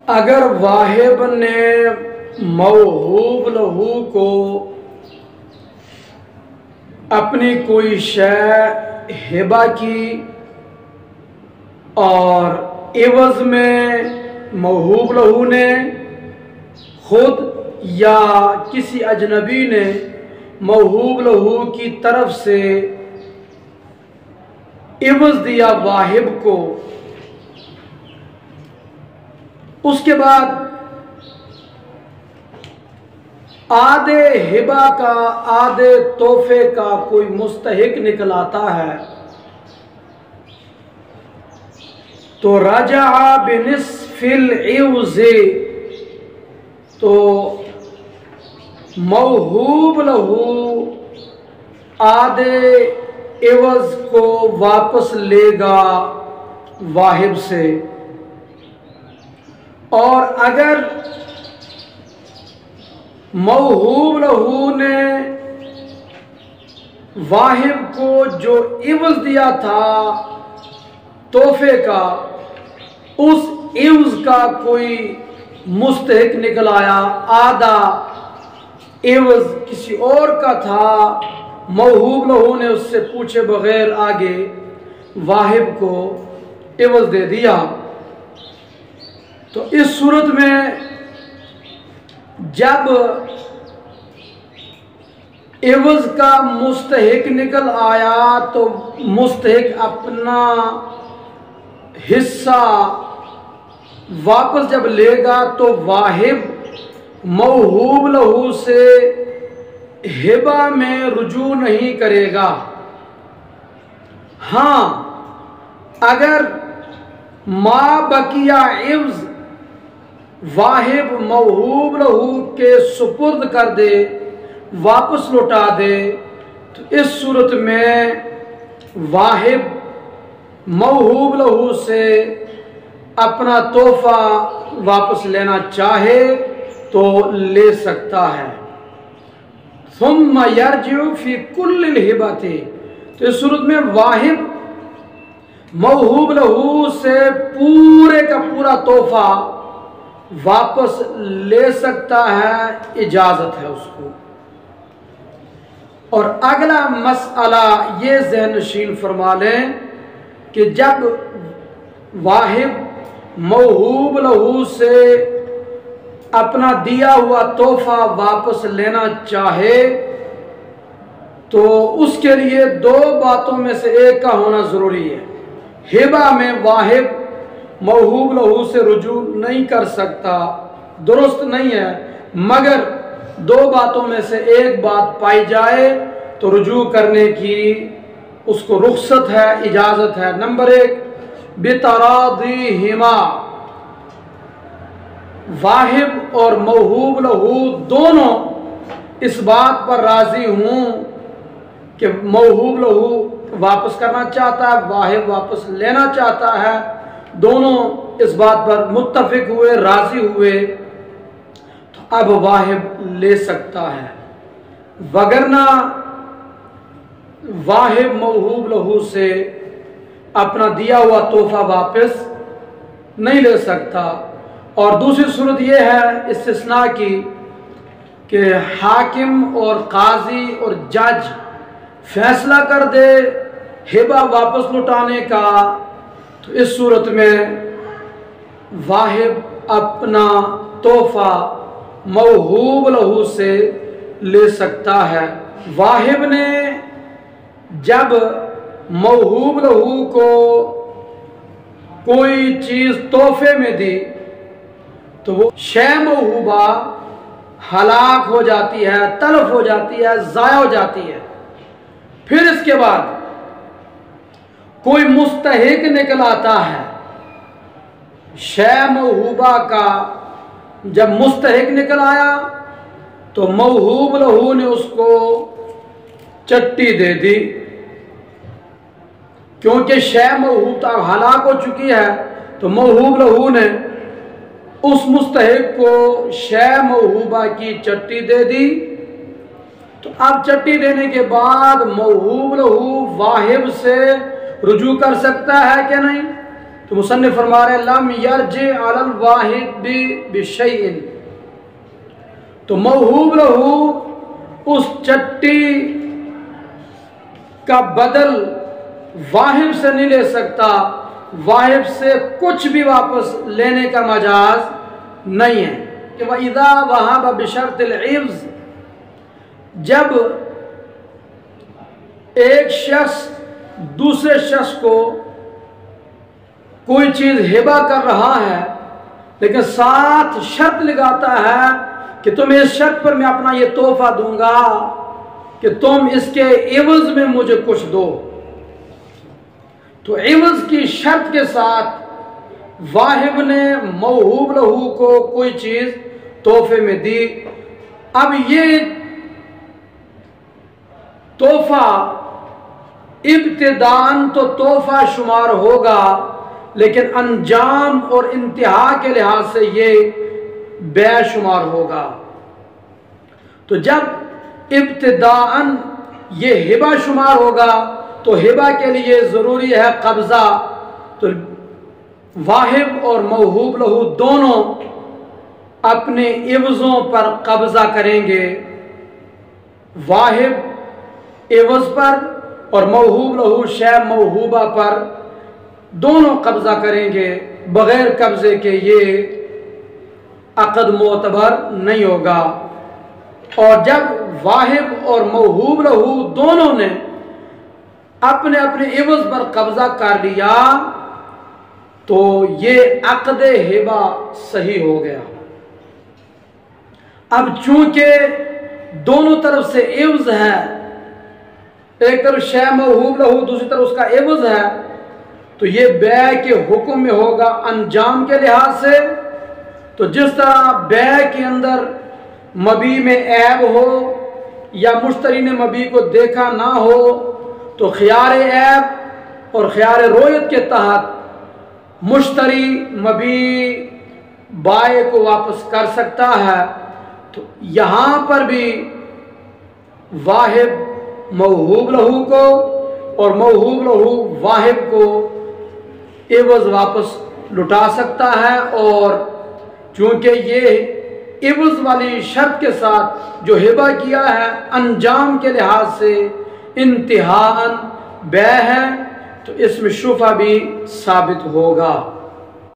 अगर वाहिब ने मौहूब लहू को अपनी कोई शय हिबा की और एवज में मौहूब लहू ने खुद या किसी अजनबी ने मौहूब लहू की तरफ से एवज दिया वाहिब को, उसके बाद आधे हिबा का आधे तोहफे का कोई मुस्तहिक निकल आता है तो रजा बिनिस्फिल इवज़े, तो मौहूब लहू आधे एवज को वापस लेगा वाहिब से। और अगर मौहूब लहू ने वाहिब को जो इवज दिया था तोहफे का, उस इवज का कोई मुस्तहिक निकल आया, आधा इवज किसी और का था, मौहूब लहू ने उससे पूछे बगैर आगे वाहिब को इवज दे दिया, तो इस सूरत में जब एवज का मुस्तहिक निकल आया तो मुस्तहिक अपना हिस्सा वापस जब लेगा तो वाहिब मौहूब लहू से हिबा में रुजू नहीं करेगा। हाँ, अगर मा बकिया इव्ज वाहिब मौहूब लहू के सुपुर्द कर दे, वापस लौटा दे, तो इस सूरत में वाहिब मौहूब लहू से अपना तोहफा वापस लेना चाहे तो ले सकता है। सुम्मा यरजिउ फी कुल्लिल हिबती, तो इस सूरत में वाहिब मौहूब लहू से पूरे का पूरा तोहफा वापस ले सकता है, इजाजत है उसको। और अगला मसला ये ज़हन नशीन फरमा लें कि जब वाहिब मौहूब लहू से अपना दिया हुआ तोहफा वापस लेना चाहे तो उसके लिए दो बातों में से एक का होना ज़रूरी है। हिबा में वाहिब मौहूब लहू से रुजू नहीं कर सकता, दुरुस्त नहीं है, मगर दो बातों में से एक बात पाई जाए तो रुजू करने की उसको रुख्सत है, इजाज़त है। नंबर एक, बितरादी हिमा, वाहिब और मौहूब लहू दोनों इस बात पर राजी हूं कि मौहूब लहू वापस करना चाहता है, वाहिब वापस लेना चाहता है, दोनों इस बात पर मुत्तफिक हुए, राजी हुए, तो अब वाहिब ले सकता है। वगरना वाहिब मौहूब लहू से अपना दिया हुआ तोहफा वापस नहीं ले सकता। और दूसरी सूरत यह है इस्तिस्ना की कि हाकिम और काजी और जज फैसला कर दे हिबा वापस लौटाने का, तो इस सूरत में वाहिब अपना तोहफा मौहूब लहू से ले सकता है। वाहिब ने जब मौहूब लहू को कोई चीज़ तोहफे में दी तो वो शय मौहूबा हलाक हो जाती है, तलफ हो जाती है, ज़ाया हो जाती है। फिर इसके बाद कोई मुस्तहिक निकल आता है, शय मौहूबा का जब मुस्तहिक निकल आया तो मौहूब लहू ने उसको चट्टी दे दी, क्योंकि शय मौहूब हलाक हो चुकी है, तो मौहूब लहू ने उस मुस्तहिक को शय मौहूबा की चट्टी दे दी। तो अब चट्टी देने के बाद मौहूब लहू वाहिब से रुजू कर सकता है क्या नहीं? तो मुसन्निफ फरमा रहे लम यरजे अलल वाहिद बिशैइन, तो मौहूब लहू उस चट्टी का बदल वाहिब से नहीं ले सकता, वाहिब से कुछ भी वापस लेने का मजाज नहीं है। कि वइज़ा वहब बिशर्तिल इव्ज़, जब एक शख्स दूसरे शख्स को कोई चीज हिबा कर रहा है लेकिन साथ शर्त लगाता है कि तुम इस शर्त पर मैं अपना ये तोहफा दूंगा कि तुम इसके एवज में मुझे कुछ दो, तो एवज की शर्त के साथ वाहिब ने मौहूब लहू को कोई चीज तोहफे में दी। अब ये तोहफा इब्तिदान तो तोहफा शुमार होगा, लेकिन अंजाम और इंतहा के लिहाज से ये बेशुमार होगा। तो जब इब्तिदान ये हिबा शुमार होगा तो हिबा के लिए जरूरी है कब्जा, तो वाहिब और मौहूब लहू दोनों अपने इवजों पर कब्जा करेंगे, वाहिब इवज पर और मौहूब लहू शै मौहूबा पर दोनों कब्जा करेंगे। बगैर कब्जे के ये अक़द मोतबर नहीं होगा। और जब वाहिब और मौहूब लहू दोनों ने अपने अपने इवज पर कब्जा कर लिया तो ये अक़द हिबा सही हो गया। अब चूंकि दोनों तरफ से इवज है, एक तरफ शै मौहूब लहू दूसरी तरफ उसका एवज है, तो ये बै के हुक्म में होगा अंजाम के लिहाज से। तो जिस तरह बै के अंदर मबी में ऐब हो या मुश्तरी ने मबी को देखा ना हो तो ख़ियार ऐब और ख़ियार रोयत के तहत मुश्तरी मबी बाय को वापस कर सकता है। तो यहाँ पर भी वाहिब मौहूब लहू को और मौहूब लहू वाहिब को एवज वापस लुटा सकता है। और चूंकि ये एवज वाली शर्त के साथ जो हिबा किया है अंजाम के लिहाज से इंतहान बै है, तो इसमें शुफा भी साबित होगा।